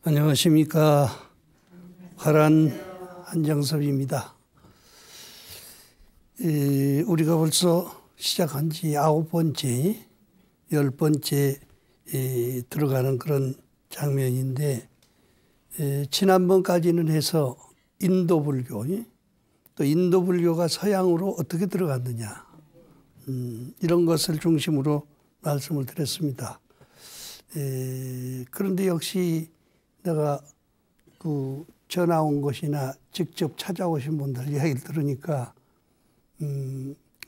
안녕하십니까. 화란 한정섭입니다. 우리가 벌써 시작한 지 9번째, 10번째 들어가는 그런 장면인데, 지난번까지는 해서 인도 불교, 또 인도 불교가 서양으로 어떻게 들어갔느냐, 이런 것을 중심으로 말씀을 드렸습니다. 그런데 역시 내가 전화 온 것이나 직접 찾아오신 분들 이야기를 들으니까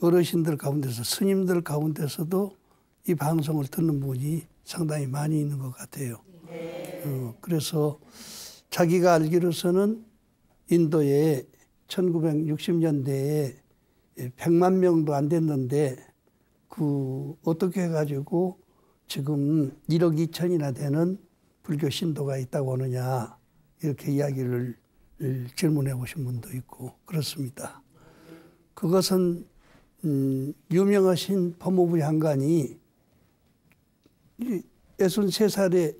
어르신들 가운데서, 스님들 가운데서도 이 방송을 듣는 분이 상당히 많이 있는 것 같아요. 그래서 자기가 알기로서는 인도에 1960년대에 100만 명도 안 됐는데 어떻게 해가지고 지금 1억 2천이나 되는 불교 신도가 있다고 하느냐, 이렇게 이야기를 질문해 보신 분도 있고 그렇습니다. 그것은 유명하신 법무부 장관이 63살에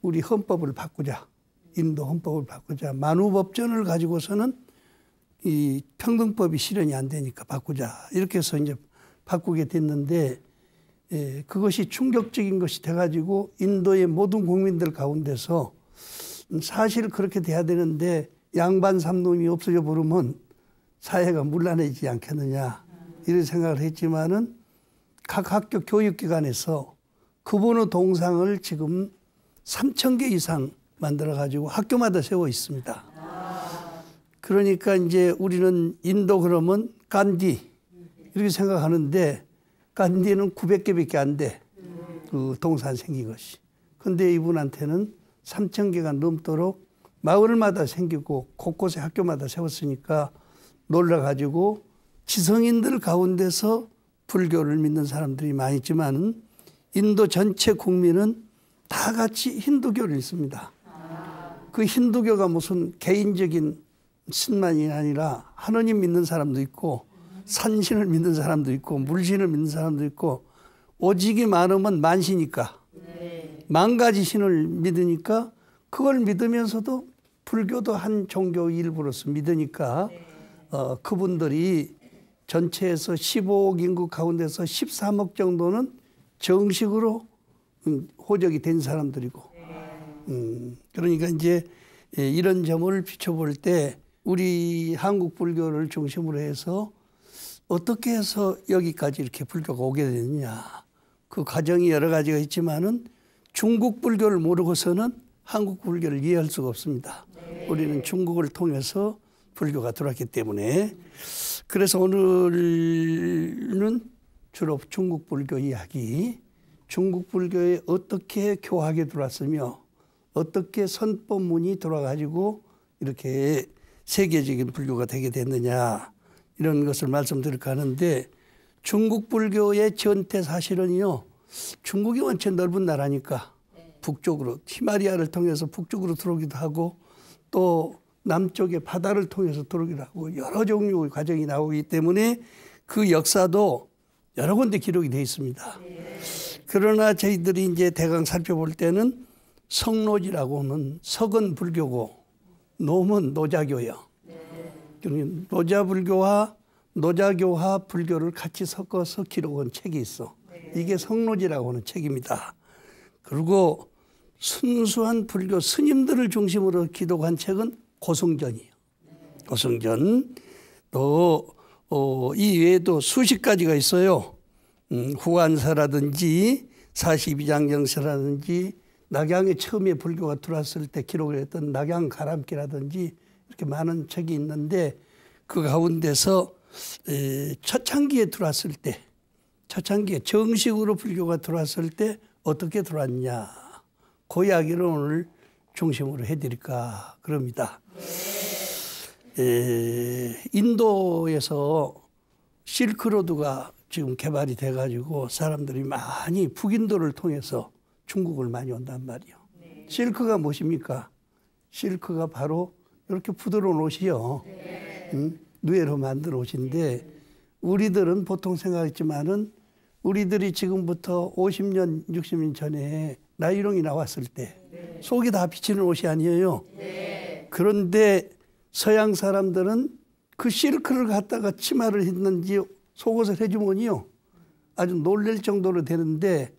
우리 헌법을 바꾸자, 인도 헌법을 바꾸자, 만우법전을 가지고서는 이 평등법이 실현이 안 되니까 바꾸자, 이렇게 해서 이제 바꾸게 됐는데, 그것이 충격적인 것이 돼가지고 인도의 모든 국민들 가운데서 사실 그렇게 돼야 되는데 양반 삼놈이 없어져 버리면 사회가 문란해지지 않겠느냐, 이런 생각을 했지만은 각 학교 교육기관에서 급원어 동상을 지금 3,000개 이상 만들어 가지고 학교마다 세워 있습니다. 그러니까 이제 우리는 인도 그러면 간디 이렇게 생각하는데, 간디는 900개밖에 안 돼, 그 동산 생긴 것이. 근데 이분한테는 3,000개가 넘도록 마을마다 생기고 곳곳에 학교마다 세웠으니까 놀라가지고 지성인들 가운데서 불교를 믿는 사람들이 많이 있지만은 인도 전체 국민은 다 같이 힌두교를 믿습니다. 그 힌두교가 무슨 개인적인 신만이 아니라 하느님 믿는 사람도 있고, 산신을 믿는 사람도 있고, 물신을 믿는 사람도 있고, 오직이 많으면 만시니까, 만 가지 신을 믿으니까, 그걸 믿으면서도 불교도 한 종교 일부로서 믿으니까 그분들이 전체에서 15억 인구 가운데서 13억 정도는 정식으로 호적이 된 사람들이고, 그러니까 이제 이런 점을 비춰볼 때 우리 한국 불교를 중심으로 해서 어떻게 해서 여기까지 이렇게 불교가 오게 되느냐, 그 과정이 여러 가지가 있지만은 중국 불교를 모르고서는 한국 불교를 이해할 수가 없습니다. 우리는 중국을 통해서 불교가 들어왔기 때문에. 그래서 오늘은 주로 중국 불교 이야기, 중국 불교에 어떻게 교학이 들어왔으며 어떻게 선법문이 들어와가지고 이렇게 세계적인 불교가 되게 됐느냐, 이런 것을 말씀드릴까 하는데, 중국 불교의 전태 사실은요, 중국이 원체 넓은 나라니까 북쪽으로 히말라야를 통해서 북쪽으로 들어오기도 하고, 또 남쪽의 바다를 통해서 들어오기도 하고, 여러 종류의 과정이 나오기 때문에 그 역사도 여러 군데 기록이 되어 있습니다. 그러나 저희들이 이제 대강 살펴볼 때는 성노지라고 하는 석은 불교고 노는 노자교예요. 노자불교와 노자교와 불교를 같이 섞어서 기록한 책이 있어. 이게 성노지라고 하는 책입니다. 그리고 순수한 불교 스님들을 중심으로 기록한 책은 고승전이에요. 고승전. 또 이 외에도 수십 가지가 있어요. 후한서라든지 42장경서라든지 낙양에 처음에 불교가 들어왔을 때 기록을 했던 낙양 가람기라든지 이렇게 많은 책이 있는데, 그 가운데서 초창기에 들어왔을 때, 초창기에 정식으로 불교가 들어왔을 때 어떻게 들어왔냐, 그 이야기를 오늘 중심으로 해드릴까 그럽니다. 인도에서 실크로드가 지금 개발이 돼가지고 사람들이 많이 북인도를 통해서 중국을 많이 온단 말이에요. 실크가 무엇입니까? 실크가 바로 이렇게 부드러운 옷이요. 누에로 만든 옷인데, 우리들은 보통 생각했지만은 우리들이 지금부터 50년, 60년 전에 나일론이 나왔을 때 속이 다 비치는 옷이 아니에요. 그런데 서양 사람들은 그 실크를 갖다가 치마를 했는지 속옷을 해주면요 아주 놀랄 정도로 되는데,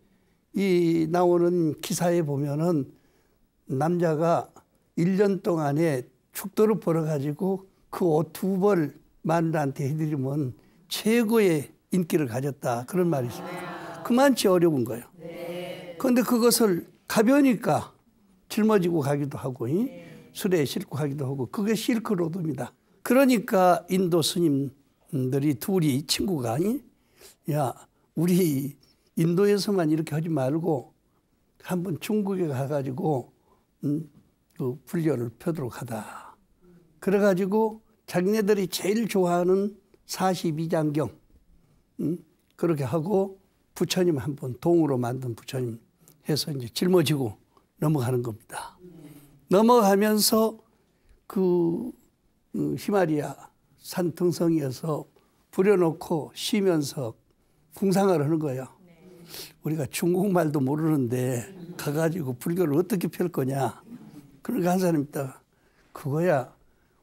이 나오는 기사에 보면은 남자가 1년 동안에 축도를 벌어가지고 그 옷 2벌 마누라한테 해드리면 최고의 인기를 가졌다, 그런 말이 있습니다. 그만치 어려운 거예요. 그런데 그것을 가벼우니까 짊어지고 가기도 하고 술에 싣고 가기도 하고, 그게 실크로드입니다. 그러니까 인도 스님들이 둘이 친구가 야, 우리 인도에서만 이렇게 하지 말고 한번 중국에 가가지고 그 불교를 펴도록 하다. 그래가지고 자기네들이 제일 좋아하는 42장경 그렇게 하고 부처님 한번 동으로 만든 부처님 해서 이제 짊어지고 넘어가는 겁니다. 넘어가면서 그 히말리아 산 등성이어서 부려놓고 쉬면서 궁상을 하는 거예요. 우리가 중국말도 모르는데 가가지고 불교를 어떻게 펼 거냐. 그러니까 한 사람이 있다. 그거야,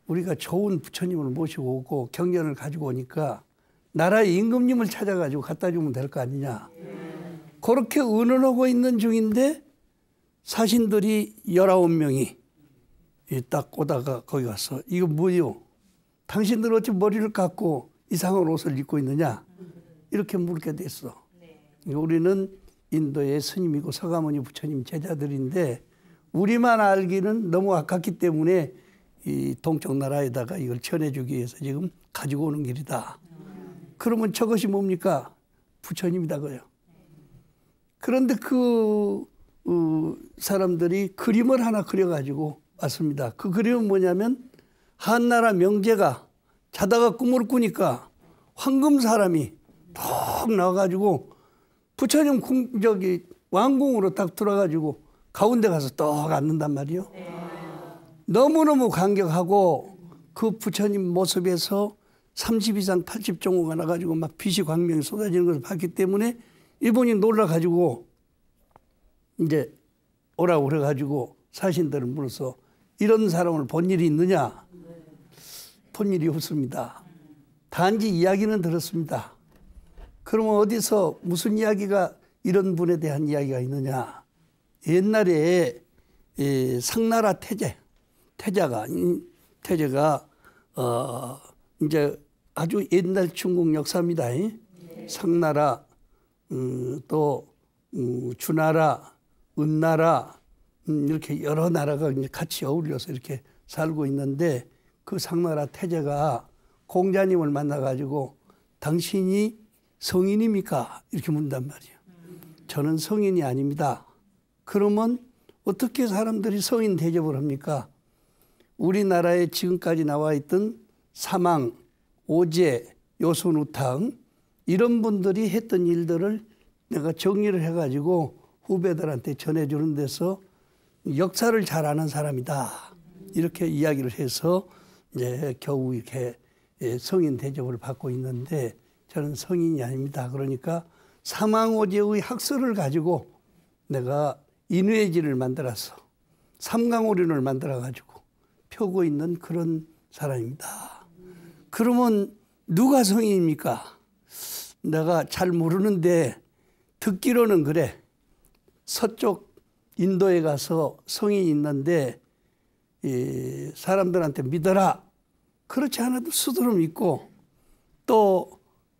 우리가 좋은 부처님을 모시고 오고 경전을 가지고 오니까 나라의 임금님을 찾아가지고 갖다 주면 될 거 아니냐. 그렇게 의논하고 있는 중인데 사신들이 19명이 딱 오다가 거기 가서 이거 뭐요? 당신들 어찌 머리를 깎고 이상한 옷을 입고 있느냐? 이렇게 물게 됐어. 우리는 인도의 스님이고 서가모니 부처님 제자들인데 우리만 알기는 너무 아깝기 때문에 이 동쪽 나라에다가 이걸 전해주기 위해서 지금 가지고 오는 길이다. 그러면 저것이 뭡니까? 부처님이다 그래요. 그런데 그 사람들이 그림을 하나 그려가지고 왔습니다. 그 그림은 뭐냐면 한나라 명제가 자다가 꿈을 꾸니까 황금 사람이 턱 나와가지고 부처님 왕궁으로 딱 들어가지고 가운데 가서 떡 앉는단 말이에요. 너무너무 감격하고 그 부처님 모습에서 30 이상 80종호가 나가지고 막 빛이 광명이 쏟아지는 것을 봤기 때문에 일본이 놀라가지고 이제 오라고 그래가지고 사신들을 물어서 이런 사람을 본 일이 있느냐? 본 일이 없습니다. 단지 이야기는 들었습니다. 그러면 어디서 무슨 이야기가 이런 분에 대한 이야기가 있느냐? 옛날에 상나라 태자가 이제 아주 옛날 중국 역사입니다. 상나라 또 주나라, 은나라 이렇게 여러 나라가 이제 같이 어울려서 이렇게 살고 있는데 그 상나라 태자가 공자님을 만나가지고 당신이 성인입니까? 이렇게 묻는단 말이에요. 저는 성인이 아닙니다. 그러면 어떻게 사람들이 성인 대접을 합니까? 우리나라에 지금까지 나와 있던 사망, 오제, 요순우탕 이런 분들이 했던 일들을 내가 정리를 해가지고 후배들한테 전해주는 데서 역사를 잘 아는 사람이다. 이렇게 이야기를 해서 이제 겨우 이렇게 성인 대접을 받고 있는데 저는 성인이 아닙니다. 그러니까 사망오제의 학설을 가지고 내가 인회지를 만들어서 삼강오륜을 만들어가지고 펴고 있는 그런 사람입니다. 그러면 누가 성인입니까? 내가 잘 모르는데 듣기로는 그래. 서쪽 인도에 가서 성인이 있는데 사람들한테 믿어라. 그렇지 않아도 스스로 믿고 또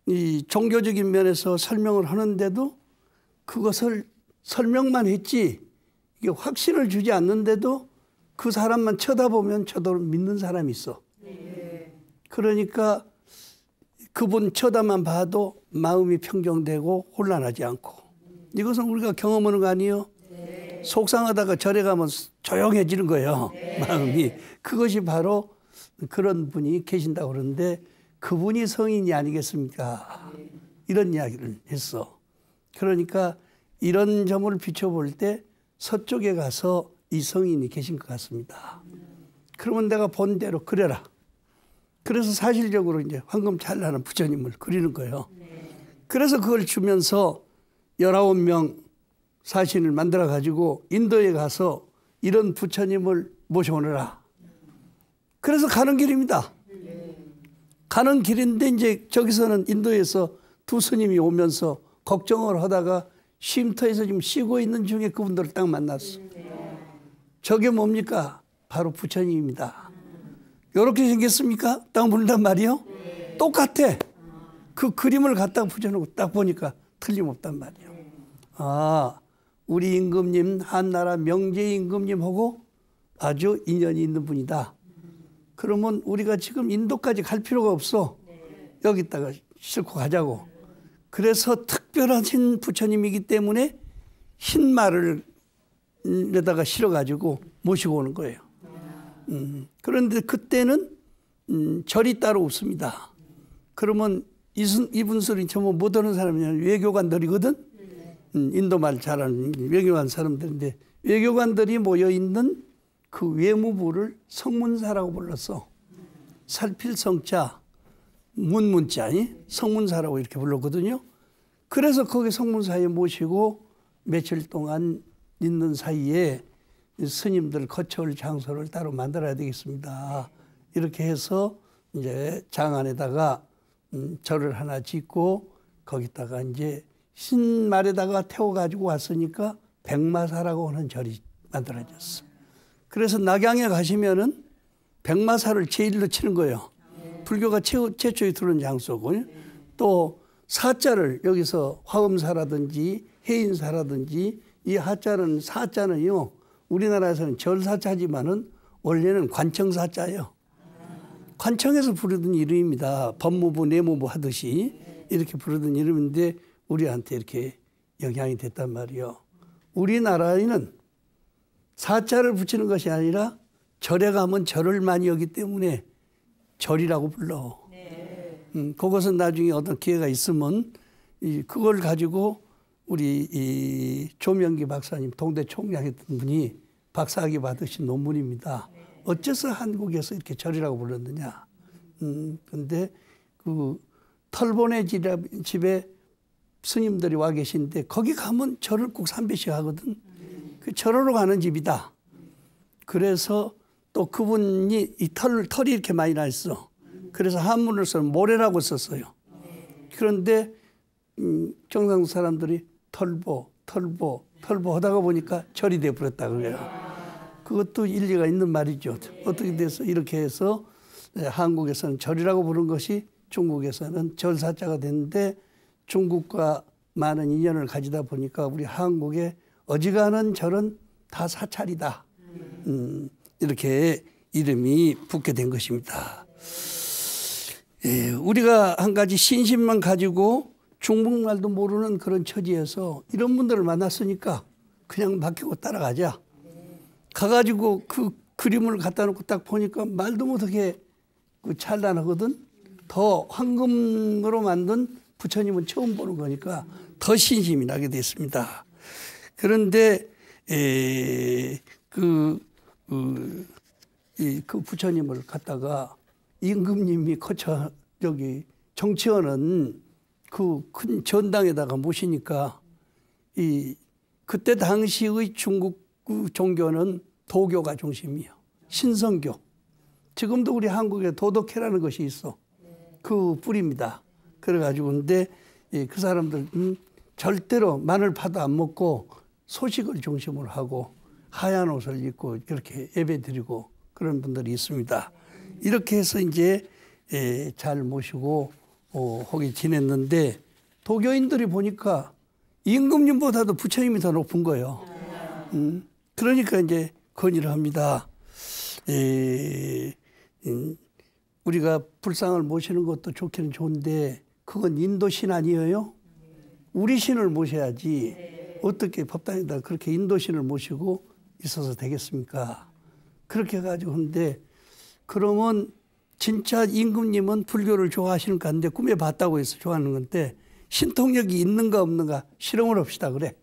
이 종교적인 면에서 설명을 하는데도 그것을 설명만 했지 이게 확신을 주지 않는데도 그 사람만 쳐다보면 저도 믿는 사람이 있어. 그러니까 그분 쳐다만 봐도 마음이 평정되고 혼란하지 않고 이것은 우리가 경험하는 거 아니에요? 속상하다가 절에 가면 조용해지는 거예요. 마음이. 그것이 바로 그런 분이 계신다고 그러는데 그분이 성인이 아니겠습니까? 이런 이야기를 했어. 그러니까 이런 점을 비춰볼 때 서쪽에 가서 이 성인이 계신 것 같습니다. 그러면 내가 본 대로 그래라. 그래서 사실적으로 이제 황금 찬란한 부처님을 그리는 거예요. 그래서 그걸 주면서 19명 사신을 만들어 가지고 인도에 가서 이런 부처님을 모셔오느라. 그래서 가는 길입니다. 가는 길인데 이제 저기서는 인도에서 두 스님이 오면서 걱정을 하다가 쉼터에서 지금 쉬고 있는 중에 그분들을 딱 만났어. 저게 뭡니까? 바로 부처님입니다. 이렇게 생겼습니까? 딱 물단 말이요? 똑같아. 그 그림을 갖다가 붙여놓고 딱 보니까 틀림없단 말이에요. 아, 우리 임금님, 한나라 명제 임금님하고 아주 인연이 있는 분이다. 그러면 우리가 지금 인도까지 갈 필요가 없어. 여기다가 싣고 가자고. 그래서 특별하신 부처님이기 때문에 흰 말을 에다가 실어가지고 모시고 오는 거예요. 그런데 그때는 절이 따로 없습니다. 그러면 이분들이 전부 못하는 사람이냐 외교관들이거든. 인도말 잘하는 외교관 사람들인데 외교관들이 모여있는 그 외무부를 성문사라고 불렀어. 살필 성자, 문문자, 성문사라고 이렇게 불렀거든요. 그래서 거기 성문사에 모시고 며칠 동안 있는 사이에 스님들 거처할 장소를 따로 만들어야 되겠습니다. 이렇게 해서 이제 장 안에다가 절을 하나 짓고 거기다가 이제 흰말에다가 태워가지고 왔으니까 백마사라고 하는 절이 만들어졌어. 그래서 낙양에 가시면은 백마사를 제일로 치는 거예요. 불교가 최초에 들어온 장소고 또 사자를 여기서 화엄사라든지 해인사라든지 이 하자는 사자는요 우리나라에서는 절사자지만은 원래는 관청사자예요. 관청에서 부르던 이름입니다. 법무부 내무부 하듯이 이렇게 부르던 이름인데 우리한테 이렇게 영향이 됐단 말이에요. 우리나라에는 사자를 붙이는 것이 아니라 절에 가면 절을 많이 하기 때문에 절이라고 불러. 그것은 나중에 어떤 기회가 있으면 그걸 가지고 우리 이 조명기 박사님 동대 총장했던 분이 박사학위 받으신 논문입니다. 어째서 한국에서 이렇게 절이라고 불렀느냐. 근데 그 털보네 집에 스님들이 와 계신데 거기 가면 절을 꼭 3배씩 하거든. 그 절으로 가는 집이다. 그래서 또 그분이 이 털이 이렇게 많이 나 있어. 그래서 한문으로서는 모래라고 썼어요. 그런데 경상도 사람들이 털보 하다가 보니까 절이 돼버렸다 그래요. 그것도 일리가 있는 말이죠. 어떻게 돼서 이렇게 해서 한국에서는 절이라고 부른 것이 중국에서는 절사자가 됐는데 중국과 많은 인연을 가지다 보니까 우리 한국의 어지간한 절은 다 사찰이다. 이렇게 이름이 붙게 된 것입니다. 예, 우리가 한 가지 신심만 가지고 중국말도 모르는 그런 처지에서 이런 분들을 만났으니까 그냥 맡기고 따라가자. 가가지고 그 그림을 갖다 놓고 딱 보니까 말도 못하게 찬란하거든. 더 황금으로 만든 부처님은 처음 보는 거니까 더 신심이 나게 됐습니다. 그런데 그 부처님을 갖다가 임금님이 거쳐 저기 정치원은 그 큰 전당에다가 모시니까 그때 당시의 중국 종교는 도교가 중심이에요. 신성교. 지금도 우리 한국에 도덕회라는 것이 있어. 그 뿌리입니다. 그래가지고 근데 그 사람들 절대로 마늘파도 안 먹고 소식을 중심으로 하고 하얀 옷을 입고 그렇게 예배드리고 그런 분들이 있습니다. 이렇게 해서 이제 잘 모시고 거기 지냈는데 도교인들이 보니까 임금님보다도 부처님이 더 높은 거예요. 그러니까 이제 건의를 합니다. 우리가 불상을 모시는 것도 좋기는 좋은데 그건 인도 신 아니에요? 우리 신을 모셔야지 어떻게 법당에다 그렇게 인도 신을 모시고 있어서 되겠습니까? 그렇게 해가지고 하는데 그러면 진짜 임금님은 불교를 좋아하시는 건데 꿈에 봤다고 해서 좋아하는 건데 신통력이 있는가 없는가 실험을 합시다 그래.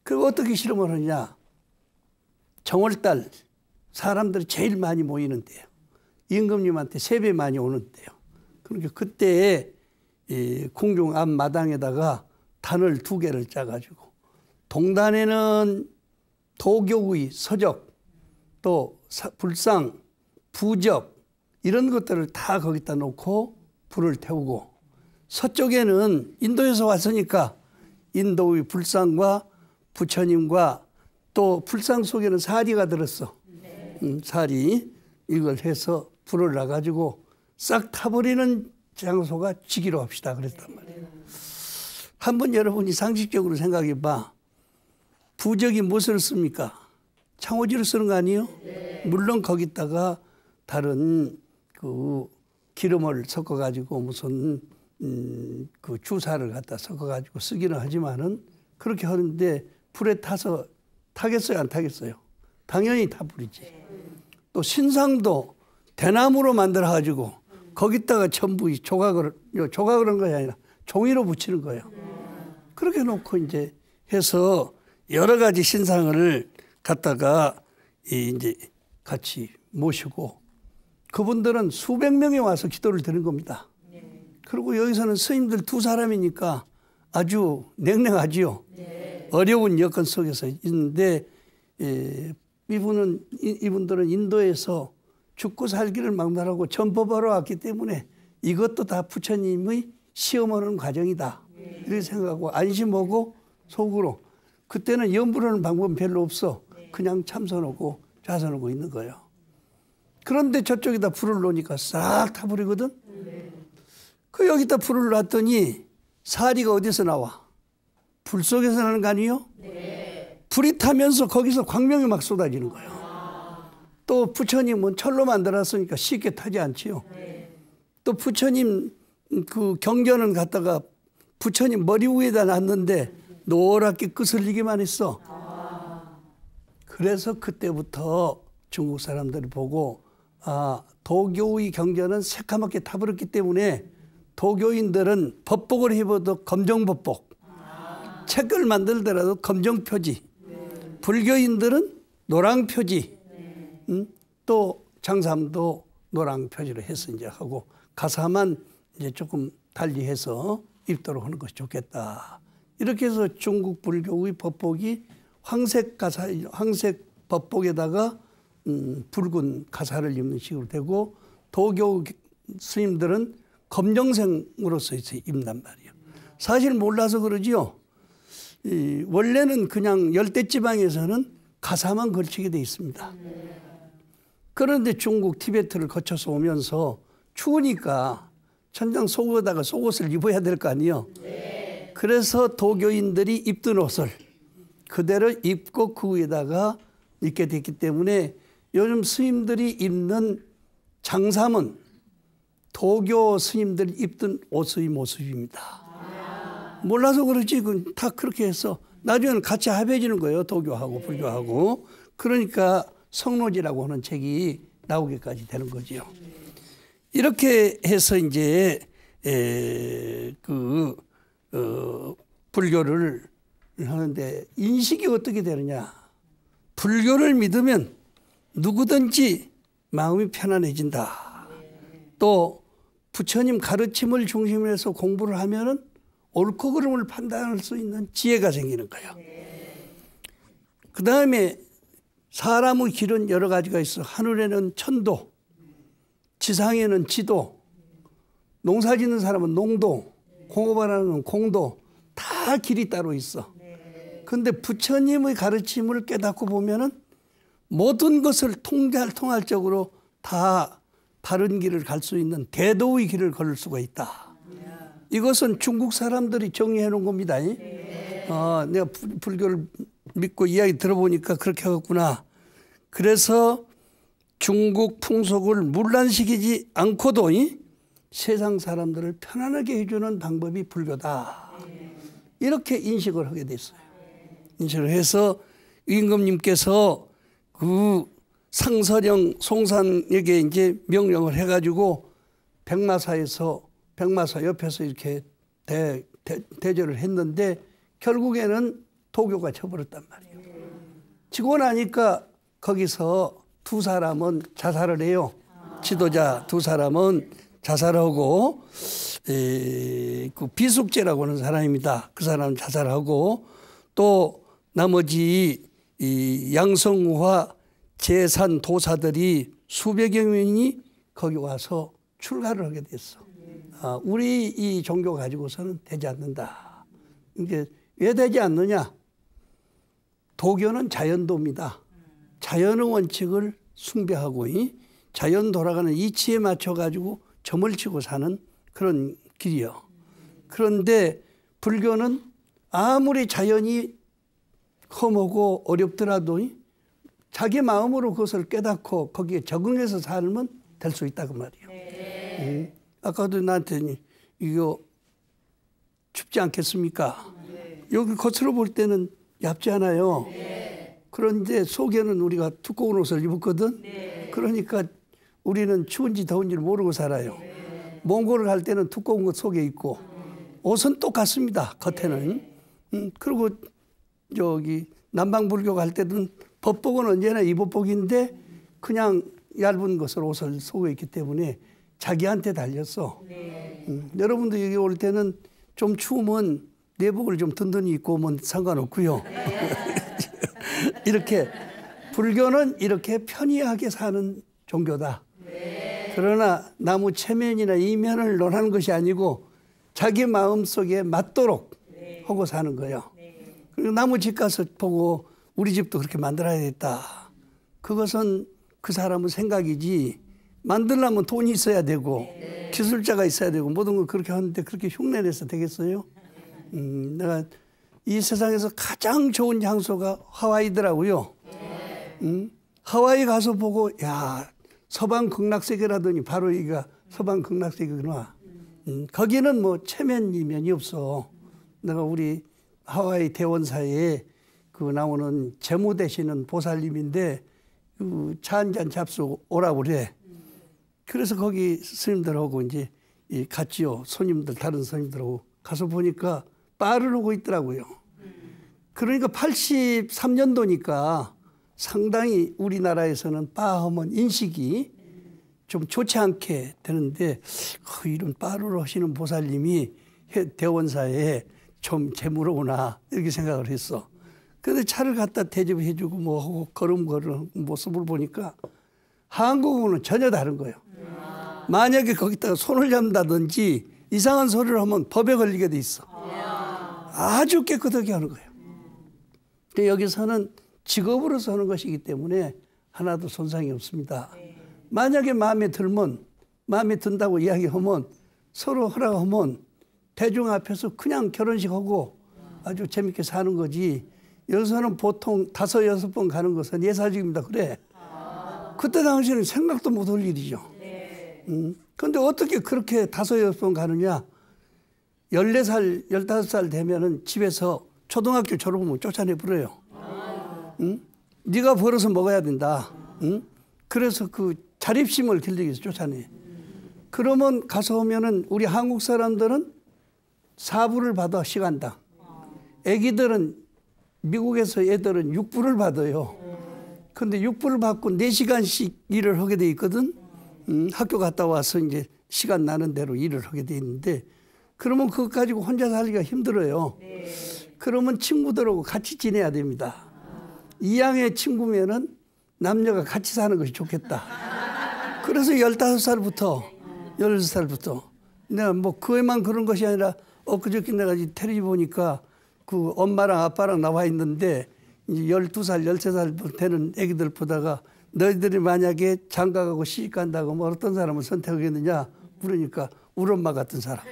그리고 어떻게 실험을 하냐. 정월달 사람들이 제일 많이 모이는 때요. 임금님한테 3배 많이 오는 때요. 그러니까 그때 궁중 앞마당에다가 단을 2개를 짜가지고 동단에는 도교의 서적, 또 불상, 부적 이런 것들을 다 거기다 놓고 불을 태우고, 서쪽에는 인도에서 왔으니까 인도의 불상과 부처님과 또 불상 속에는 사리가 들었어. 사리 이걸 해서 불을 놔가지고 싹 타버리는 장소가 지기로 합시다 그랬단 말이에요. 한번 여러분이 상식적으로 생각해 봐. 부적이 무엇을 씁니까? 창호지를 쓰는 거 아니에요? 물론 거기다가 다른 그 기름을 섞어가지고 무슨 그 주사를 갖다 섞어가지고 쓰기는 하지만은 그렇게 하는데 불에 타서 타겠어요? 안 타겠어요? 당연히 타버리지. 또 신상도 대나무로 만들어가지고 거기다가 전부 조각을 한 것이 아니라 종이로 붙이는 거예요. 그렇게 놓고 이제 해서 여러 가지 신상을 갖다가 이제 같이 모시고 그분들은 수백 명이 와서 기도를 드리는 겁니다. 그리고 여기서는 스님들 두 사람이니까 아주 냉랭하지요. 어려운 여건 속에서 있는데 이분들은 인도에서 죽고 살기를 막론하고 전법하러 왔기 때문에 이것도 다 부처님의 시험하는 과정이다. 이렇게 생각하고 안심하고 속으로 그때는 염불하는 방법은 별로 없어. 그냥 참선하고 좌선하고 있는 거예요. 그런데 저쪽에다 불을 놓으니까 싹 타버리거든. 그 여기다 불을 놨더니 사리가 어디서 나와? 불 속에서 나는 거 아니에요? 불이 타면서 거기서 광명이 막 쏟아지는 거예요. 또 부처님은 철로 만들었으니까 쉽게 타지 않지요. 또 부처님 그 경전은 갖다가 부처님 머리 위에다 놨는데 노랗게 끄슬리기만 했어. 그래서 그때부터 중국 사람들이 보고 도교의 경전은 새카맣게 타버렸기 때문에 도교인들은 법복을 입어도 검정법복, 책을 만들더라도 검정표지, 불교인들은 노랑표지, 또 장삼도 노랑표지로 해서 이제 하고 가사만 이제 조금 달리해서 입도록 하는 것이 좋겠다. 이렇게 해서 중국 불교의 법복이 황색 가사, 황색 법복에다가 붉은 가사를 입는 식으로 되고 도교 스님들은 검정색으로서 입는단 말이에요. 사실 몰라서 그러지요. 원래는 그냥 열대지방에서는 가사만 걸치게 돼 있습니다. 그런데 중국 티베트를 거쳐서 오면서 추우니까 천장 속에다가 속옷을 입어야 될 거 아니에요. 그래서 도교인들이 입던 옷을 그대로 입고 그 위에다가 입게 됐기 때문에 요즘 스님들이 입는 장삼은 도교 스님들이 입던 옷의 모습입니다. 몰라서 그렇지 다 그렇게 해서 나중에는 같이 합해지는 거예요. 도교하고 불교하고. 그러니까 성로지라고 하는 책이 나오기까지 되는 거지요. 이렇게 해서 이제 불교를 하는데 인식이 어떻게 되느냐. 불교를 믿으면 누구든지 마음이 편안해진다. 또 부처님 가르침을 중심으로 해서 공부를 하면은 옳고 그름을 판단할 수 있는 지혜가 생기는 거예요. 그 다음에 사람의 길은 여러 가지가 있어. 하늘에는 천도, 지상에는 지도, 농사 짓는 사람은 농도, 공업하는 공도, 다 길이 따로 있어. 그런데 부처님의 가르침을 깨닫고 보면은 모든 것을 통할적으로 다 바른 길을 갈 수 있는 대도의 길을 걸을 수가 있다. 이것은 중국 사람들이 정의해 놓은 겁니다. 내가 불교를 믿고 이야기 들어보니까 그렇게 하겠구나. 그래서 중국 풍속을 문란시키지 않고도 세상 사람들을 편안하게 해주는 방법이 불교다. 이렇게 인식을 하게 됐어요. 인식을 해서 임금님께서 그 상서령 송산에게 이제 명령을 해가지고 백마사 옆에서 이렇게 대절을 했는데 결국에는 도교가 쳐버렸단 말이에요. 치고 나니까 거기서 두 사람은 자살을 해요. 지도자 두 사람은 자살하고 그 비숙제라고 하는 사람입니다. 그 사람은 자살하고 또 나머지 이 양성화 재산 도사들이 수백여 명이 거기 와서 출가를 하게 됐어. 우리 이 종교 가지고서는 되지 않는다. 이게 왜 되지 않느냐? 도교는 자연도입니다. 자연의 원칙을 숭배하고 자연 돌아가는 이치에 맞춰 가지고 점을 치고 사는 그런 길이요. 그런데 불교는 아무리 자연이 험하고 어렵더라도 자기 마음으로 그것을 깨닫고 거기에 적응해서 살면 될 수 있다고 말이에요. 아까도 나한테 이거 춥지 않겠습니까? 여기 겉으로 볼 때는 얇지 않아요. 그런데 속에는 우리가 두꺼운 옷을 입었거든. 그러니까 우리는 추운지 더운지를 모르고 살아요. 몽골을 갈 때는 두꺼운 것 속에 있고 옷은 똑같습니다. 겉에는. 그리고 저기 남방불교 갈 때는 법복은 언제나 이법복인데 그냥 얇은 것을 옷을 속에 있기 때문에 자기한테 달렸어. 여러분도 여기 올 때는 좀 추우면 내복을 좀 든든히 입고 오면 상관없고요. 이렇게 불교는 이렇게 편리하게 사는 종교다. 그러나 나무 체면이나 이면을 논하는 것이 아니고 자기 마음속에 맞도록 하고 사는 거예요. 그리고 나무 집 가서 보고 우리 집도 그렇게 만들어야겠다. 그것은 그 사람의 생각이지 만들려면 돈이 있어야 되고 기술자가 있어야 되고 모든 걸 그렇게 하는데 그렇게 흉내내서 되겠어요? 내가 이 세상에서 가장 좋은 장소가 하와이더라고요. 하와이 가서 보고 야 서방 극락세계라더니 바로 여기가 서방 극락세계구나. 거기는 뭐 체면 이면이 없어. 내가 우리 하와이 대원사에 그 나오는 제무 되시는 보살님인데 그 차 한잔 잡수 오라고 그래. 그래서 거기 스님들하고 이제 같이요. 손님들 다른 손님들하고 가서 보니까 바를 하고 있더라고요. 그러니까 83년도니까 상당히 우리나라에서는 바 하면 인식이 좀 좋지 않게 되는데 이런 바를 하시는 보살님이 대원사에 좀 재물어오나 이렇게 생각을 했어. 그런데 차를 갖다 대접해주고 뭐 하고 걸음걸음 모습을 보니까 한국하고는 전혀 다른 거예요. 만약에 거기다가 손을 잡는다든지 이상한 소리를 하면 법에 걸리게 돼 있어. 아주 깨끗하게 하는 거예요. 여기서는 직업으로서 하는 것이기 때문에 하나도 손상이 없습니다. 만약에 마음에 들면 마음에 든다고 이야기하면 서로 허락하면 대중 앞에서 그냥 결혼식하고 아주 재밌게 사는 거지. 여기서는 보통 5, 6번 가는 것은 예사직입니다. 그래. 그때 당시에는 생각도 못 할 일이죠. 그런데 어떻게 그렇게 5, 6번 가느냐. 14살, 15살 되면은 집에서 초등학교 졸업하면 쫓아내버려요. 네가 벌어서 먹어야 된다. 그래서 그 자립심을 길러기 위해서 쫓아내. 그러면 가서 오면은 우리 한국 사람들은 4불을 받아 시간당. 애기들은 미국에서 애들은 6불을 받아요. 근데 6불을 받고 4시간씩 일을 하게 돼 있거든. 학교 갔다 와서 이제 시간 나는 대로 일을 하게 돼 있는데 그러면 그거 가지고 혼자 살기가 힘들어요. 그러면 친구들하고 같이 지내야 됩니다. 이양의 친구면은 남녀가 같이 사는 것이 좋겠다. 그래서 15살부터 16살부터 내가 뭐 그에만 그런 것이 아니라 엊그저께 내가 텔레비 보니까 그 엄마랑 아빠랑 나와 있는데 이제 12살, 13살 되는 애기들 보다가 너희들이 만약에 장가가고 시집 간다고 뭐 어떤 사람을 선택하겠느냐 물으니까 우리 엄마 같은 사람.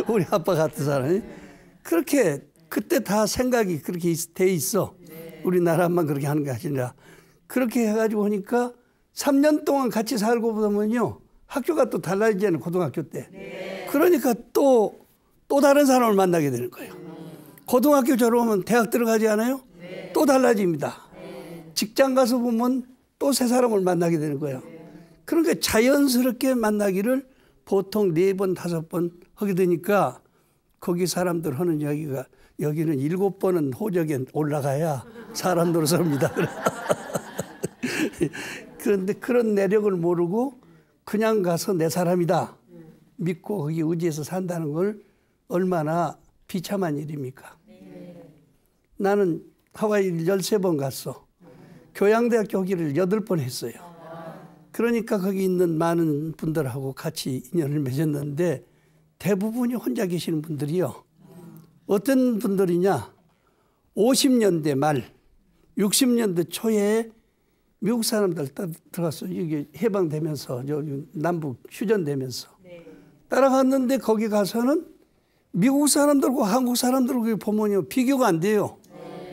우리 아빠 같은 사람이. 그렇게 그때 다 생각이 그렇게 돼 있어. 우리나라만 그렇게 하는 게 아니라. 그렇게 해가지고 하니까 3년 동안 같이 살고 보면요. 학교가 또 달라지잖아요. 고등학교 때. 그러니까 또 다른 사람을 만나게 되는 거예요. 고등학교 졸업하면 대학 들어가지 않아요? 또 달라집니다. 직장 가서 보면 또 새 사람을 만나게 되는 거예요. 그러니까 자연스럽게 만나기를 보통 4번, 5번 하게 되니까 거기 사람들 하는 이야기가 여기는 7번은 호적에 올라가야 사람들을 섭니다. 그런데 그런 내력을 모르고 그냥 가서 내 사람이다 믿고 거기 의지해서 산다는 걸 얼마나 비참한 일입니까? 나는 하와이를 13번 갔어. 교양대학교 오기를 8번 했어요. 그러니까 거기 있는 많은 분들하고 같이 인연을 맺었는데 대부분이 혼자 계시는 분들이요. 어떤 분들이냐. 50년대 말, 60년대 초에 미국 사람들 들어갔어. 이게 해방되면서, 남북 휴전되면서. 따라갔는데 거기 가서는 미국 사람들과 한국 사람들과 보면요. 비교가 안 돼요.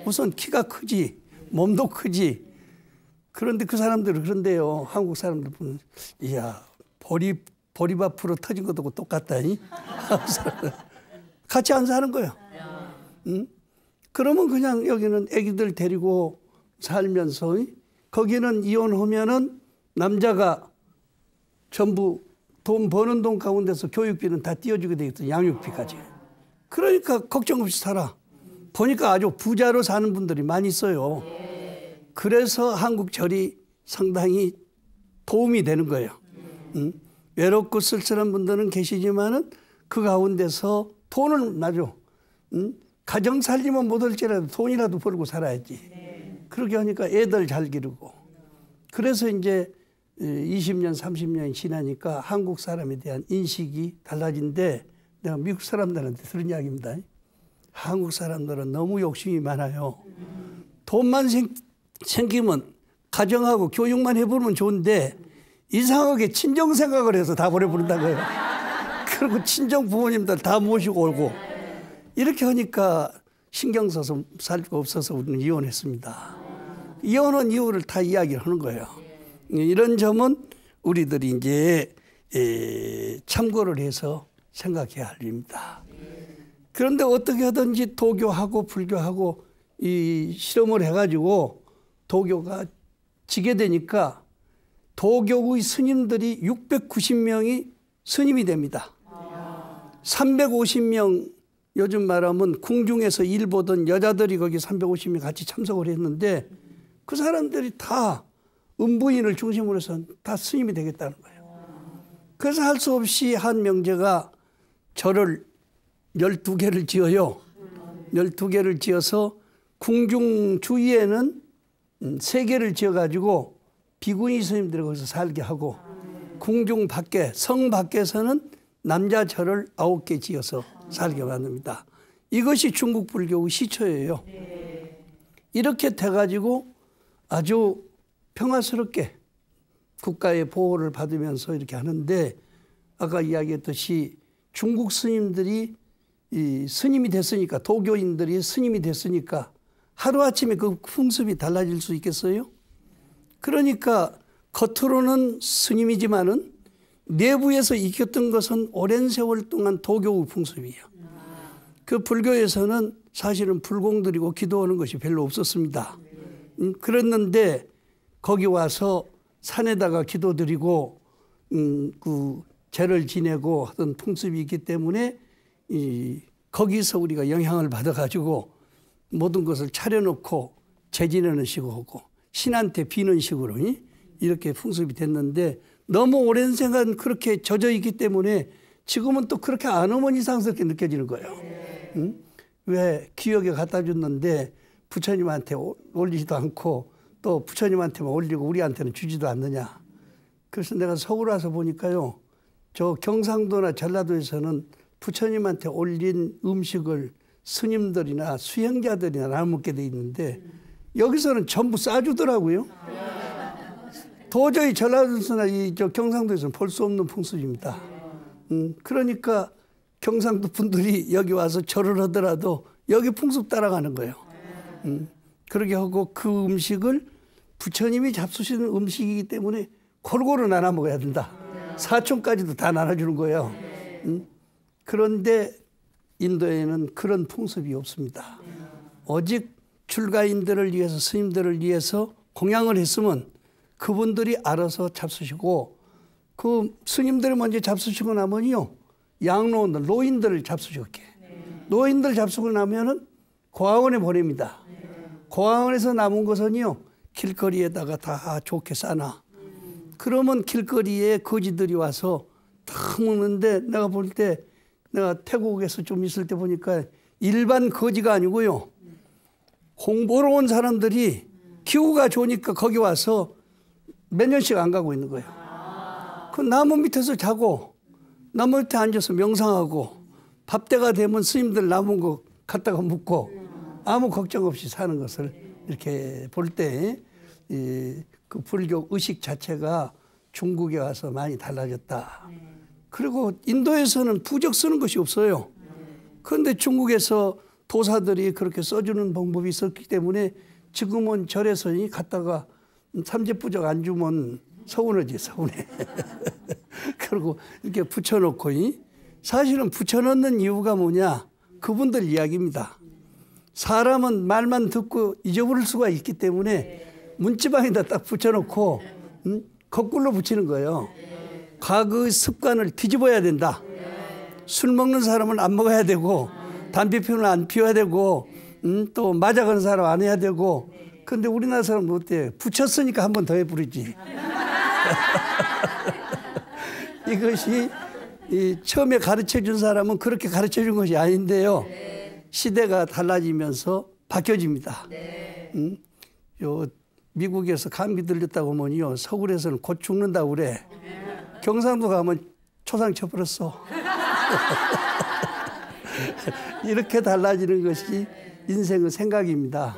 우선 키가 크지, 몸도 크지. 그런데 그 사람들은 그런데요. 한국 사람들 보면, 이야, 보리밥 앞으로 터진 것도 똑같다. 같이 안 사는 거예요. 응? 그러면 그냥 여기는 애기들 데리고 살면서 거기는 이혼하면은 남자가 전부 돈 버는 돈 가운데서 교육비는 다 띄워주게 되겠어. 양육비까지. 그러니까 걱정 없이 살아. 보니까 아주 부자로 사는 분들이 많이 있어요. 그래서 한국절이 상당히 도움이 되는 거예요. 외롭고 쓸쓸한 분들은 계시지만은 그 가운데서 돈을 나죠. 가정 살림은 못할지라도 돈이라도 벌고 살아야지. 그렇게 하니까 애들 잘 기르고. 그래서 이제 20년, 30년이 지나니까 한국 사람에 대한 인식이 달라진데 내가 미국 사람들한테 들은 이야기입니다. 한국 사람들은 너무 욕심이 많아요. 돈만 생기면 가정하고 교육만 해보면 좋은데 이상하게 친정 생각을 해서 다 버려버린다고요. 그리고 친정 부모님들 다 모시고 오고 이렇게 하니까 신경 써서 살 수가 없어서 우리는 이혼했습니다. 이혼한 이유를 다 이야기를 하는 거예요. 이런 점은 우리들이 이제 참고를 해서 생각해야 할 일입니다. 그런데 어떻게 하든지 도교하고 불교하고 이 실험을 해가지고 도교가 지게 되니까 도교의 스님들이 690명이 스님이 됩니다. 350명 요즘 말하면 궁중에서 일 보던 여자들이 거기 350명 같이 참석을 했는데 그 사람들이 다 음부인을 중심으로 해서 다 스님이 되겠다는 거예요. 그래서 할 수 없이 한 명제가 절을 12개를 지어요. 12개를 지어서 궁중 주위에는 3개를 지어가지고 비구니 스님들이 거기서 살게 하고 궁중 밖에 성 밖에서는 남자 절을 9개 지어서 살게 만듭니다. 이것이 중국 불교의 시초예요. 이렇게 돼가지고 아주 평화스럽게 국가의 보호를 받으면서 이렇게 하는데 아까 이야기했듯이 중국 스님들이 이 스님이 됐으니까 도교인들이 스님이 됐으니까 하루아침에 그 풍습이 달라질 수 있겠어요? 그러니까 겉으로는 스님이지만은 내부에서 익혔던 것은 오랜 세월 동안 도교의 풍습이에요. 그 불교에서는 사실은 불공드리고 기도하는 것이 별로 없었습니다. 그랬는데 거기 와서 산에다가 기도드리고 그 제를 지내고 하던 풍습이 있기 때문에 거기서 우리가 영향을 받아가지고 모든 것을 차려놓고 제 지내는 식으로 하고 신한테 비는 식으로 이렇게 풍습이 됐는데 너무 오랜 생각 그렇게 젖어 있기 때문에 지금은 또 그렇게 안 오면 이상스럽게 느껴지는 거예요. 응? 왜 기억에 갖다 줬는데 부처님한테 올리지도 않고 또 부처님한테만 올리고 우리한테는 주지도 않느냐. 그래서 내가 서울 와서 보니까요. 저 경상도나 전라도에서는 부처님한테 올린 음식을 스님들이나 수행자들이나 나눠 먹게 돼 있는데 여기서는 전부 싸주더라고요. 도저히 전라도에서나 저 경상도에서는 볼 수 없는 풍습입니다. 그러니까 경상도 분들이 여기 와서 절을 하더라도 여기 풍습 따라가는 거예요. 그렇게 하고 그 음식을 부처님이 잡수시는 음식이기 때문에 골고루 나눠 먹어야 된다. 사촌까지도 다 나눠주는 거예요. 그런데 인도에는 그런 풍습이 없습니다. 오직 출가인들을 위해서 스님들을 위해서 공양을 했으면 그분들이 알아서 잡수시고 그 스님들이 먼저 잡수시고 나면요. 양로원들, 노인들을 잡수셨게. 노인들 잡수고 나면은 고아원에 보냅니다. 고아원에서 남은 것은요. 길거리에다가 다 좋게 싸놔. 그러면 길거리에 거지들이 와서 다 먹는데 내가 볼 때 내가 태국에서 좀 있을 때 보니까 일반 거지가 아니고요. 공부로 온 사람들이 기후가 좋으니까 거기 와서 몇 년씩 안 가고 있는 거예요. 그 나무 밑에서 자고 나무 밑에 앉아서 명상하고 밥때가 되면 스님들 남은 거 갖다가 묻고 아무 걱정 없이 사는 것을 이렇게 볼 때 그 불교 의식 자체가 중국에 와서 많이 달라졌다. 그리고 인도에서는 부적 쓰는 것이 없어요. 그런데 중국에서 도사들이 그렇게 써주는 방법이 있었기 때문에 지금은 절에서 갖다가 삼재부적 안 주면 서운하지, 서운해. 그리고 이렇게 붙여놓고 사실은 붙여놓는 이유가 뭐냐? 그분들 이야기입니다. 사람은 말만 듣고 잊어버릴 수가 있기 때문에 문지방에다 딱 붙여놓고 거꾸로 붙이는 거예요. 과거 습관을 뒤집어야 된다. 술 먹는 사람은 안 먹어야 되고 담배 피우는 안 피워야 되고 또 맞아가는 사람 안 해야 되고. 근데 우리나라 사람은 어때? 붙였으니까 한 번 더 해부르지. 이것이 처음에 가르쳐준 사람은 그렇게 가르쳐준 것이 아닌데요. 시대가 달라지면서 바뀌어집니다. 요 미국에서 감기 들렸다고 하면요, 서울에서는 곧 죽는다고 그래. 경상도 가면 초상 쳐버렸어. 이렇게 달라지는 것이 인생의 생각입니다.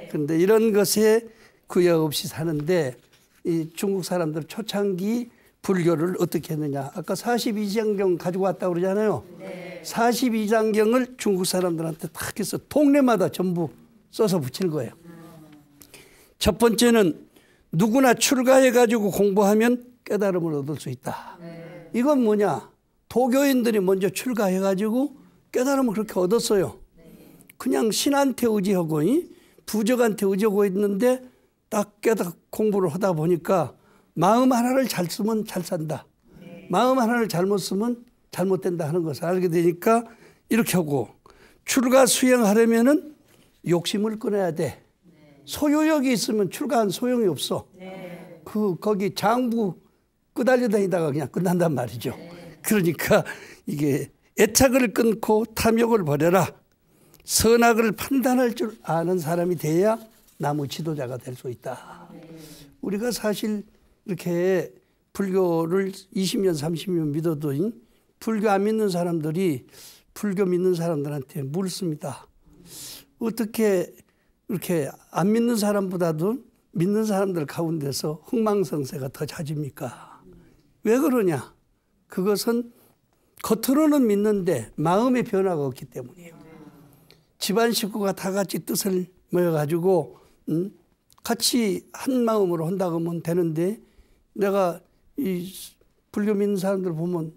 그런데 이런 것에 구애 없이 사는데 이 중국 사람들 초창기 불교를 어떻게 했느냐. 아까 42장경 가지고 왔다고 그러잖아요. 42장경을 중국 사람들한테 딱 해서 동네마다 전부 써서 붙이는 거예요. 첫 번째는 누구나 출가해가지고 공부하면 깨달음을 얻을 수 있다. 이건 뭐냐. 도교인들이 먼저 출가해가지고 깨달음을 그렇게 얻었어요. 그냥 신한테 의지하고 부적한테 의지하고 있는데 딱 깨닫고 공부를 하다 보니까 마음 하나를 잘 쓰면 잘 산다. 마음 하나를 잘못 쓰면 잘못된다 하는 것을 알게 되니까 이렇게 하고, 출가 수행하려면은 욕심을 끊어야 돼. 소유욕이 있으면 출가한 소용이 없어. 거기 장부 끄달려 다니다가 그냥 끝난단 말이죠. 그러니까 이게 애착을 끊고 탐욕을 버려라. 선악을 판단할 줄 아는 사람이 돼야 나무 지도자가 될 수 있다. 우리가 사실 이렇게 불교를 20년 30년 믿어도 불교 안 믿는 사람들이 불교 믿는 사람들한테 묻습니다. 어떻게 이렇게 안 믿는 사람보다도 믿는 사람들 가운데서 흥망성쇠가 더 잦습니까? 왜 그러냐? 그것은 겉으로는 믿는데 마음의 변화가 없기 때문이에요. 집안 식구가 다 같이 뜻을 모여가지고 같이 한 마음으로 한다고 하면 되는데, 내가 이 불교 믿는 사람들 보면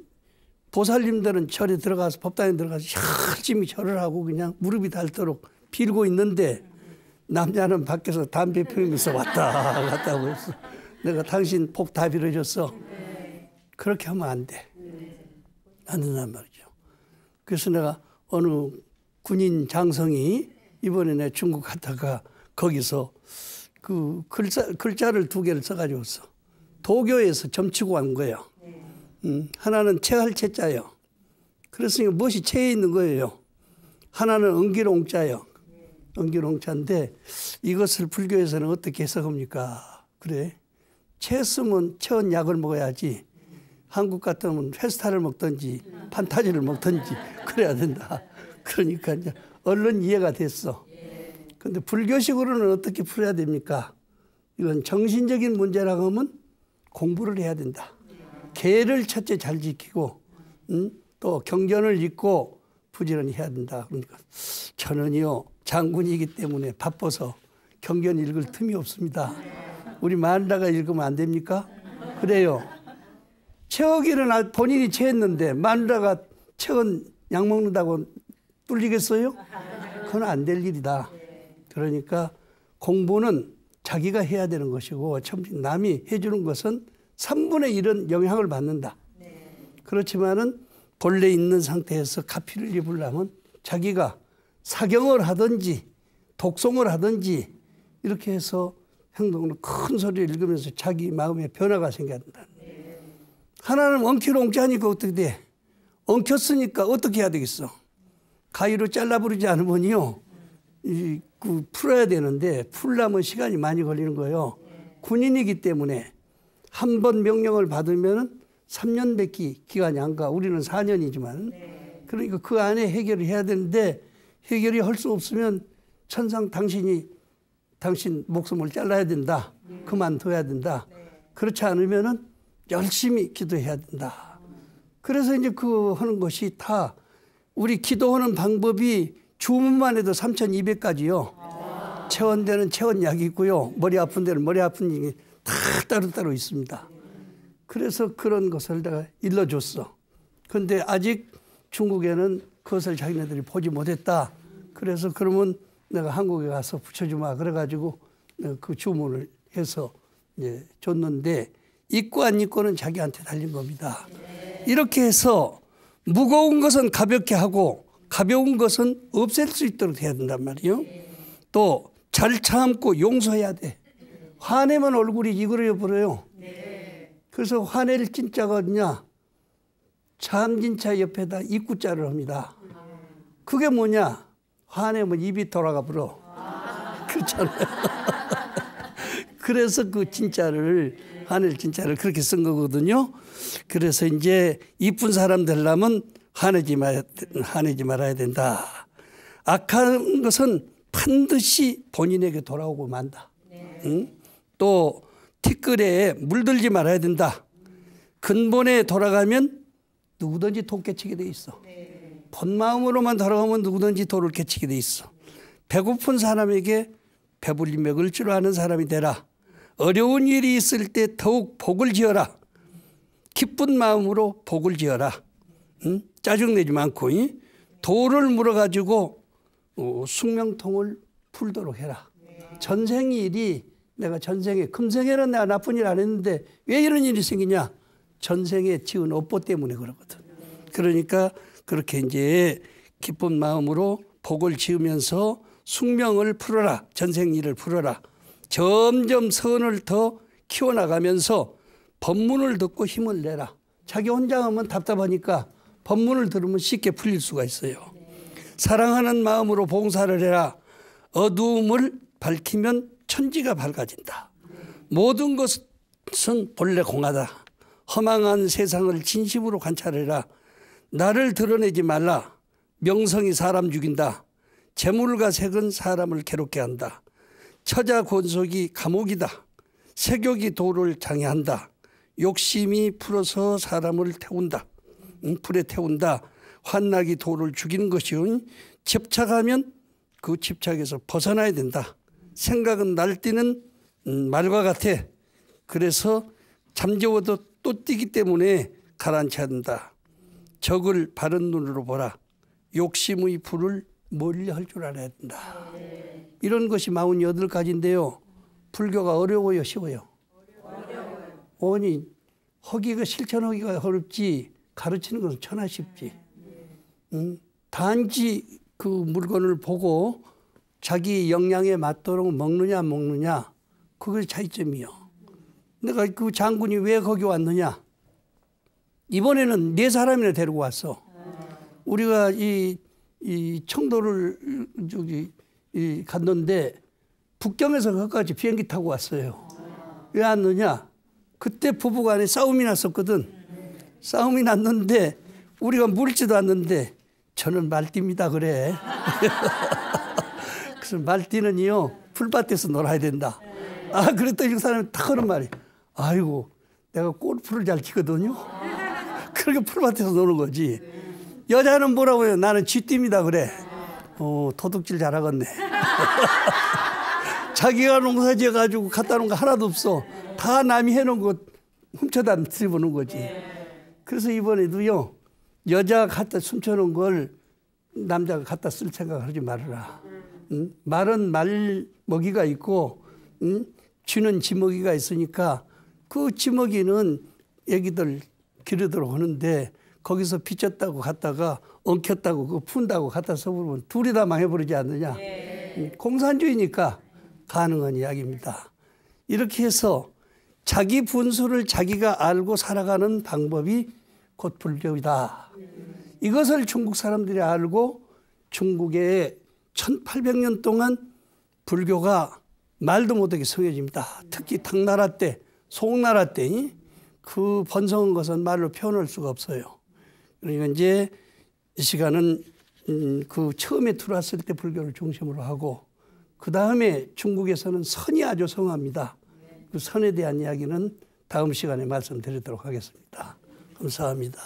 보살님들은 절에 들어가서 법당에 들어가서 열심히 절을 하고 그냥 무릎이 닳도록 빌고 있는데, 남자는 밖에서 담배 피우면서 왔다 갔다 하고 있어. 내가 당신 복 다 빌어줬어. 그렇게 하면 안 돼. 안 된단 말이죠. 그래서 내가 어느 군인 장성이 이번에 내 중국 갔다가 거기서 그 글자를 2개를 써가지고 왔어. 도교에서 점치고 간 거예요. 하나는 채할 채자예요. 그랬으니까 무엇이 채에 있는 거예요. 하나는 엉기롱자예요. 엉기롱자인데 이것을 불교에서는 어떻게 해석합니까? 그래, 채 쓰면 채원 약을 먹어야지. 한국 같으면 페스타를 먹든지 판타지를 먹든지 그래야 된다. 그러니까 이제 얼른 이해가 됐어. 그런데 불교식으로는 어떻게 풀어야 됩니까? 이건 정신적인 문제라고 하면 공부를 해야 된다. 계를 첫째 잘 지키고 또 경전을 읽고 부지런히 해야 된다. 그러니까 저는요 장군이기 때문에 바빠서 경전 읽을 틈이 없습니다. 우리 마누라가 읽으면 안 됩니까? 그래요. 채어기는 본인이 채했는데 마누라가 채은 약 먹는다고 뚫리겠어요? 그건 안 될 일이다. 그러니까 공부는 자기가 해야 되는 것이고 남이 해주는 것은 3분의 1은 영향을 받는다. 그렇지만은 본래 있는 상태에서 가피를 입으려면 자기가 사경을 하든지 독송을 하든지 이렇게 해서 행동으로 큰 소리를 읽으면서 자기 마음에 변화가 생겨야 된다. 하나는 엉키롱자니까 어떻게 돼? 엉켰으니까 어떻게 해야 되겠어? 가위로 잘라버리지 않으면요 그 풀어야 되는데 풀려면 시간이 많이 걸리는 거예요. 군인이기 때문에 한 번 명령을 받으면 3년밖에 기간이 안 가. 우리는 4년이지만. 그러니까 그 안에 해결을 해야 되는데 해결이 할 수 없으면 천상 당신 목숨을 잘라야 된다. 그만둬야 된다. 그렇지 않으면은 열심히 기도해야 된다. 그래서 이제 그 하는 것이 다 우리 기도하는 방법이 주문만 해도 3,200가지요. 체온 데는 체온약이 있고요. 머리 아픈 데는 머리 아픈 약이 다 따로따로 있습니다. 그래서 그런 것을 내가 일러줬어. 그런데 아직 중국에는 그것을 자기네들이 보지 못했다. 그래서 그러면 내가 한국에 가서 붙여주마. 그래가지고 그 주문을 해서 이제 줬는데 있고 안 있고는 자기한테 달린 겁니다. 이렇게 해서 무거운 것은 가볍게 하고 가벼운 것은 없앨 수 있도록 해야 된단 말이에요. 또 잘 참고 용서해야 돼. 화내면 얼굴이 이그러져 버려요. 그래서 화낼 진짜가 어디냐? 참진짜 옆에다 입구자를 합니다. 그게 뭐냐? 화내면 입이 돌아가 버려. 그렇잖아요. 그래서 그 진짜를 화낼 진짜를 그렇게 쓴 거거든요. 그래서 이제 이쁜 사람 되려면 화내지 말아야 된다. 악한 것은 반드시 본인에게 돌아오고 만다. 응? 또 티끌에 물들지 말아야 된다. 근본에 돌아가면 누구든지 돈 깨치게 돼 있어. 본 마음으로만 돌아가면 누구든지 돈을 깨치게 돼 있어. 배고픈 사람에게 배불리 먹을 줄 아는 사람이 되라. 어려운 일이 있을 때 더욱 복을 지어라. 기쁜 마음으로 복을 지어라. 응? 짜증내지 않고 돌을 물어가지고 숙명통을 풀도록 해라. 전생일이 내가 전생에 금생에는 내가 나쁜 일 안 했는데 왜 이런 일이 생기냐? 전생에 지은 업보 때문에 그러거든. 그러니까 그렇게 이제 기쁜 마음으로 복을 지으면서 숙명을 풀어라. 전생일을 풀어라. 점점 선을 더 키워나가면서 법문을 듣고 힘을 내라. 자기 혼자 하면 답답하니까 법문을 들으면 쉽게 풀릴 수가 있어요. 사랑하는 마음으로 봉사를 해라. 어두움을 밝히면 천지가 밝아진다. 모든 것은 본래 공하다. 허망한 세상을 진심으로 관찰해라. 나를 드러내지 말라. 명성이 사람 죽인다. 재물과 색은 사람을 괴롭게 한다. 처자 권속이 감옥이다. 색욕이 도를 장애한다. 욕심이 풀어서 사람을 태운다. 불에 태운다. 환락이 도를 죽이는 것이요. 집착하면 그 집착에서 벗어나야 된다. 생각은 날뛰는 말과 같아. 그래서 잠재워도 또 뛰기 때문에 가라앉혀야 한다. 적을 바른 눈으로 보라. 욕심의 불을 멀리 할 줄 알아야 된다. 이런 것이 48가지인데요. 불교가 어려워요, 쉬워요? 어려워요. 아니, 하기가 실천하기가 어렵지 가르치는 것은 천하 쉽지. 단지 그 물건을 보고 자기 역량에 맞도록 먹느냐 안 먹느냐 그게 차이점이요. 내가 그 장군이 왜 거기 왔느냐? 이번에는 4사람이나 데리고 왔어. 우리가 이 청도를 갔는데 북경에서 거기까지 비행기 타고 왔어요. 왜 왔느냐? 그때 부부간에 싸움이 났었거든. 싸움이 났는데 우리가 물지도 않는데 저는 말띠입니다 그래. 그래서 말띠는요 풀밭에서 놀아야 된다. 그랬더니 그 사람이 딱 하는 말이 아이고 내가 골프를 잘 치거든요. 그렇게 풀밭에서 노는 거지. 여자는 뭐라고 해요? 나는 쥐띠입니다 그래. 도둑질 잘하겠네. 자기가 농사 지어가지고 갖다 놓은 거 하나도 없어. 다 남이 해놓은 거 훔쳐다 집어넣은 거지. 그래서 이번에도요 여자가 갖다 숨겨놓은 걸 남자가 갖다 쓸 생각을 하지 말아라. 말은 말 먹이가 있고 쥐는 쥐먹이가 있으니까 그 쥐먹이는 애기들 기르도록 하는데 거기서 비쳤다고 갔다가 엉켰다고 그거 푼다고 갖다 써버리면 둘이 다 망해버리지 않느냐. 공산주의니까 가능한 이야기입니다. 이렇게 해서 자기 분수를 자기가 알고 살아가는 방법이 곧 불교이다. 이것을 중국 사람들이 알고 중국의 1800년 동안 불교가 말도 못하게 성해집니다. 특히 당나라 때, 송나라 때 그 번성한 것은 말로 표현할 수가 없어요. 그러니까 이제 이 시간은 그 처음에 들어왔을 때 불교를 중심으로 하고 그 다음에 중국에서는 선이 아주 성합니다. 그 선에 대한 이야기는 다음 시간에 말씀드리도록 하겠습니다. 감사합니다.